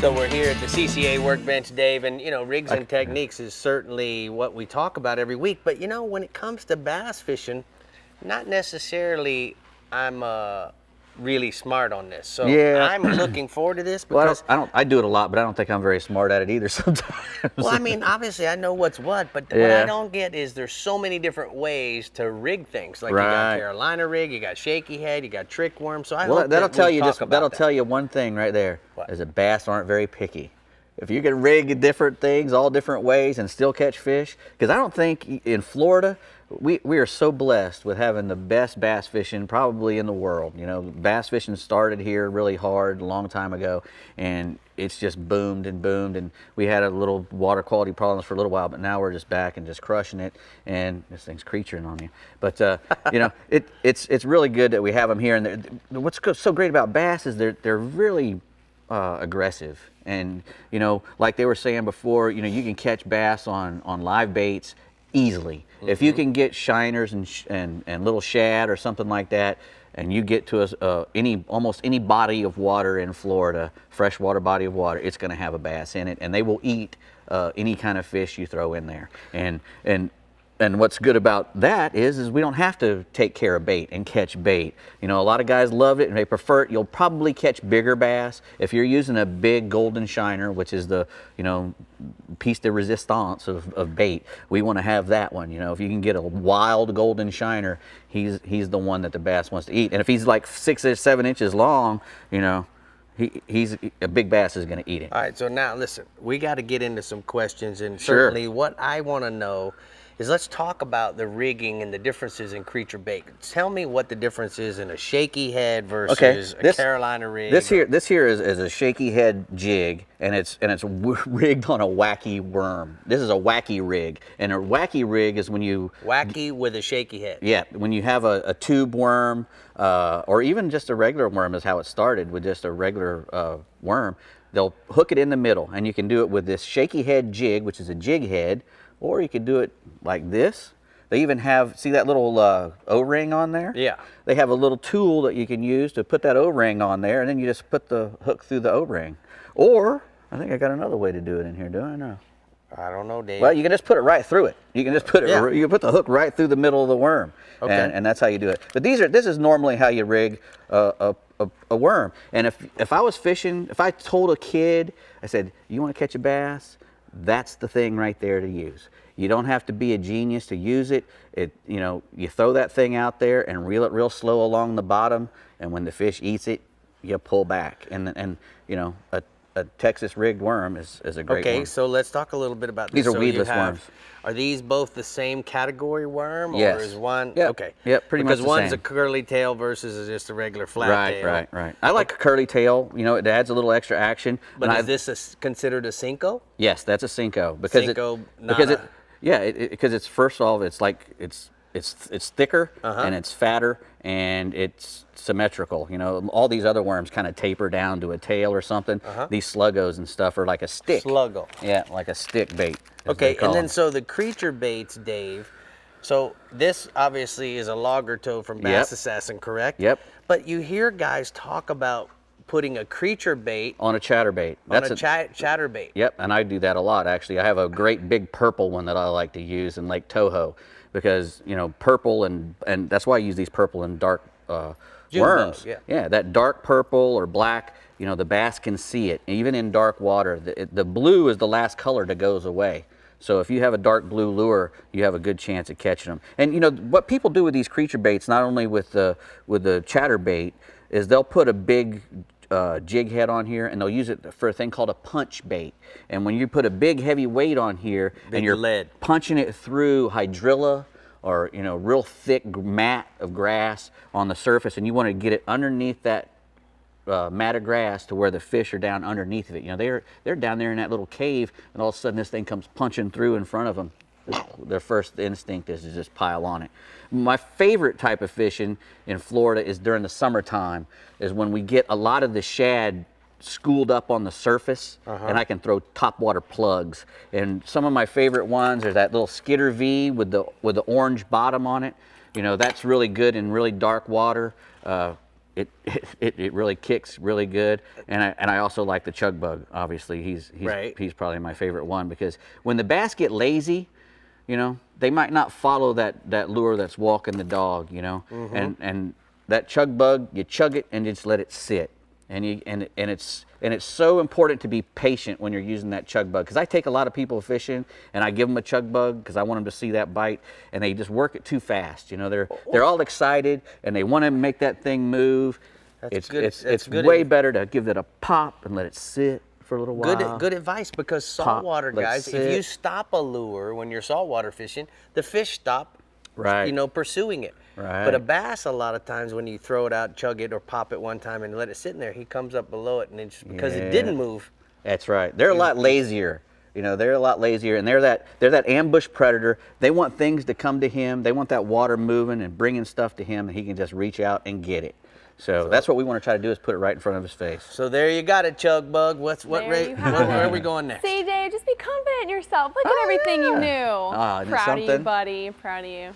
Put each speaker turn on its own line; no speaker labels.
So we're here at the CCA workbench, Dave, and rigs and techniques is certainly what we talk about every week. But when it comes to bass fishing, not necessarily I'm really smart on this. So
Yeah.
I'm looking forward to this because
I do it a lot, but I don't think I'm very smart at it either sometimes.
well, I mean, obviously I know what's what, but what I don't get is there's so many different ways to rig things. Like you got Carolina rig, you got shaky head, you got trick worm. So I hope
that'll tell you
that'll
tell you one thing right there.
What?
Is that bass aren't very picky. If you can rig different things all different ways and still catch fish, because I don't think in Florida we are so blessed with having the best bass fishing probably in the world. Bass fishing started here really hard a long time ago, and it's just boomed and boomed. And we had a little water quality problems for a little while, but now we're just back and just crushing it. And this thing's creaturing on you, but it's really good that we have them here. And what's so great about bass is they're really aggressive. And like they were saying before, you can catch bass on live baits easily. Mm-hmm. If you can get shiners and little shad or something like that, and you get to almost any body of water in Florida, freshwater body of water, it's going to have a bass in it, and they will eat any kind of fish you throw in there. And what's good about that is we don't have to take care of bait and catch bait. A lot of guys love it and they prefer it. You'll probably catch bigger bass if you're using a big golden shiner, which is the piece de resistance of bait. We want to have that one. If you can get a wild golden shiner, he's the one that the bass wants to eat. And if he's like 6 or 7 inches long, he's a big bass is going to eat it.
All right. So now listen, we got to get into some questions, and certainly what I want to know is let's talk about the rigging and the differences in creature bait. Tell me what the difference is in a shaky head versus a Carolina rig.
This here is a shaky head jig, and it's rigged on a wacky worm. This is a wacky rig, and a wacky rig is when you
wacky with a shaky head.
Yeah, when you have a tube worm, or even just a regular worm is how it started, with just a regular worm. They'll hook it in the middle, and you can do it with this shaky head jig, which is a jig head. Or you could do it like this. They even have, see that little O-ring on there?
Yeah.
They have a little tool that you can use to put that O-ring on there, and then you just put the hook through the O-ring. Or, I think I got another way to do it in here, do I? No.
I don't know, Dave.
Well, you can just put it right through it. You can just put it. Yeah. You can put the hook right through the middle of the worm. Okay. And that's how you do it. But this is normally how you rig a worm. And if I was fishing, if I told a kid, I said, you want to catch a bass? That's the thing right there to use. You don't have to be a genius to use it. You throw that thing out there and reel it real slow along the bottom, and when the fish eats it, you pull back. And a Texas rigged worm is a great worm.
Okay, so let's talk a little bit about this.
These are weedless worms.
Are these both the same category worm?
Yes.
Or is one?
Yep.
Okay.
Yep, pretty much the same.
Because one's a curly tail versus just a regular flat tail.
Right. I like a curly tail. It adds a little extra action.
But is this considered a Cinco?
Yes, that's a Cinco. Because it's first of all, it's thicker and it's fatter and it's symmetrical. All these other worms kind of taper down to a tail or something. These sluggos and stuff are like a stick.
Sluggo.
Yeah, like a stick bait.
Okay, and then so the creature baits, Dave. So this obviously is a logger toad from Bass Assassin, correct?
Yep.
But you hear guys talk about putting a creature bait
on a chatterbait.
That's a chatterbait.
Yep, and I do that a lot actually. I have a great big purple one that I like to use in Lake Toho because purple and that's why I use these purple and dark worms. Yeah, that dark purple or black. The bass can see it even in dark water. The blue is the last color that goes away. So if you have a dark blue lure, you have a good chance of catching them. And what people do with these creature baits, not only with the chatterbait, is they'll put a big jig head on here, and they'll use it for a thing called a punch bait. And when you put a big heavy weight on here, and you're punching it through hydrilla or real thick mat of grass on the surface, and you want to get it underneath that mat of grass to where the fish are down underneath of it. They're down there in that little cave, and all of a sudden this thing comes punching through in front of them. Their first instinct is to just pile on it. My favorite type of fishing in Florida is during the summertime, is when we get a lot of the shad schooled up on the surface, and I can throw topwater plugs. And some of my favorite ones are that little Skitter V with the orange bottom on it. That's really good in really dark water. it really kicks really good. And I also like the chug bug. Obviously, he's
Right.
he's probably my favorite one, because when the bass get lazy, you know, they might not follow that lure that's walking the dog, you know. And that chug bug, you chug it and just let it sit. And it's so important to be patient when you're using that chug bug, because I take a lot of people fishing and I give them a chug bug because I want them to see that bite, and they just work it too fast. You know, they're all excited and they want to make that thing move.
That's good.
It's
That's good.
way better to give it a pop and let it sit for a little while.
Good advice, because saltwater
let it
guys,
sit.
if you stop a lure when you're saltwater fishing, the fish stop,
Right.
you know, pursuing it.
Right.
But a bass, a lot of times when you throw it out, chug it, or pop it one time and let it sit in there, he comes up below it, and it's because it
Yeah.
didn't move.
That's right. They're a lot lazier. You know, they're a lot lazier, and they're that ambush predator. They want things to come to him. They want that water moving and bringing stuff to him, and he can just reach out and get it. So that's what we want to try to do, is put it right in front of his face.
So there you got it, chug bug.
There you have
Where
it.
are we going next?
CJ, just be confident in yourself. Look at everything you knew.
Ah, isn't it
Proud of you,
something?
buddy. Proud of you.